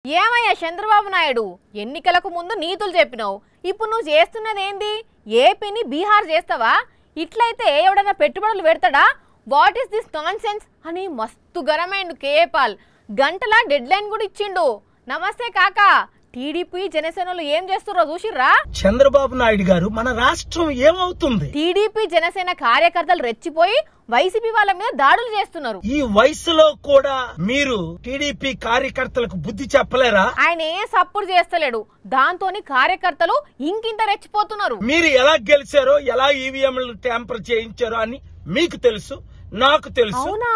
ఏమయ్యా చంద్రబాబు నాయుడు ఎన్నికలకు ముందు నీతులు చెప్పినావు ఇప్పుడు నువ్వు చేస్తున్నది ఏంది ఏపీని బీహార్ చేస్తావా ఇట్లయితే ఎవడన్నా పెట్టుబడులు పెడతాడా వాట్ ఇస్ దిస్ నాన్సెన్స్ అని మస్తు గరమైండు కేపాల్ గంటల డెడ్ లైన్ కూడా ఇచ్చిండు నమస్తే కాకా టీడీపీ జనసేనలు ఏం చేస్తున్నారో చూసిర్రా చంద్రబాబు నాయుడు గారు మన రాష్ట్రం ఏమవుతుంది టీడీపీ జనసేన కార్యకర్తలు రెచ్చిపోయి వైసీపీ వాళ్ళ మీద దాడులు చేస్తున్నారు ఈ వయసులో కూడా మీరు టీడీపీ కార్యకర్తలకు బుద్ధి చెప్పలేరా ఆయన ఏ సపోర్ట్ చేస్తలేడు దాంతోని కార్యకర్తలు ఇంకింత రెచ్చిపోతున్నారు మీరు ఎలా గెలిచారో ఎలా ఈవీఎంలు ట్యాంపర్ చేయించారో అని మీకు తెలుసు నాకు తెలుసు అవునా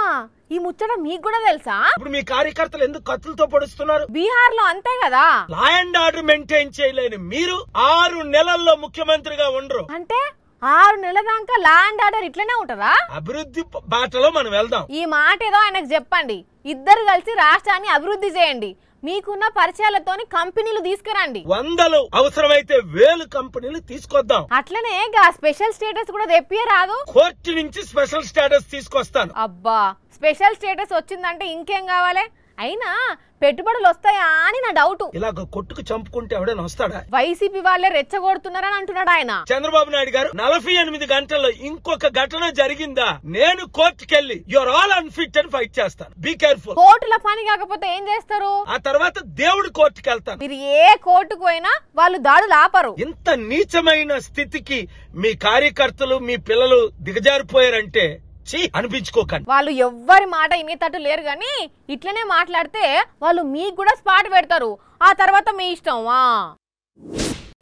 ఈ ముచ్చట మీకు కూడా తెలుసా ఇప్పుడు మీ కార్యకర్తలు ఎందుకు కత్తులతో పొడుస్తున్నారు బీహార్ లో అంతే కదా లా అండ్ ఆర్డర్ మెయింటైన్ చేయలేని మీరు 6 నెలల్లో ముఖ్యమంత్రిగా ఉండరు అంటే 6 నెలల దాకా లా అండ్ ఆర్డర్ ఇట్లనే ఉంటదా అభివృద్ధి బాటలో మనం వెళ్దాం ఈ మాట ఏదో ఆయనకు చెప్పండి ఇద్దరు కలిసి రాష్ట్రాన్ని అభివృద్ధి చేయండి మీకున్న పరిచయాలతోని కంపెనీలు తీసుకురండి 100 అవసరమైతే 1000 కంపెనీలు తీసుకొద్దాం అట్లనే స్పెషల్ స్టేటస్ కూడా తెప్పియరాదు కోర్టు నుంచి స్పెషల్ స్టేటస్ తీసుకొస్తాను అబ్బా స్పెషల్ స్టేటస్ వచ్చిందంటే ఇంకేం కావాలి అయినా పెట్టుబడులు వస్తాయా అని నా డౌట్ ఇలాగ కొట్టుకు చంపుకుంటే ఎవడైనా వస్తాడా వైసీపీ వాళ్ళే రెచ్చగొడుతున్నారని అంటున్నాడు ఆయన చంద్రబాబు నాయుడు గారు 48 గంటల్లో ఇంకొక ఘటన జరిగిందా నేను కోర్టుకెళ్లి యువర్ ఆల్ అన్ఫిట్ అని ఫైట్ చేస్తాను బీ కేర్ఫుల్ కోర్టుల పని కాకపోతే ఏం చేస్తారు ఆ తర్వాత దేవుడి కోర్టుకి వెళ్తాను మీరు ఏ కోర్టుకు పోయినా వాళ్ళు దాడులు ఆపరు ఇంత నీచమైన స్థితికి మీ కార్యకర్తలు మీ పిల్లలు దిగజారిపోయారంటే అనిపించుకోకండి వాళ్ళు ఎవ్వరి మాట ఇనేటట్టు లేరు గాని ఇట్లనే మాట్లాడితే వాళ్ళు మీకు కూడా స్పాట్ పెడతారు ఆ తర్వాత మీ ఇష్టం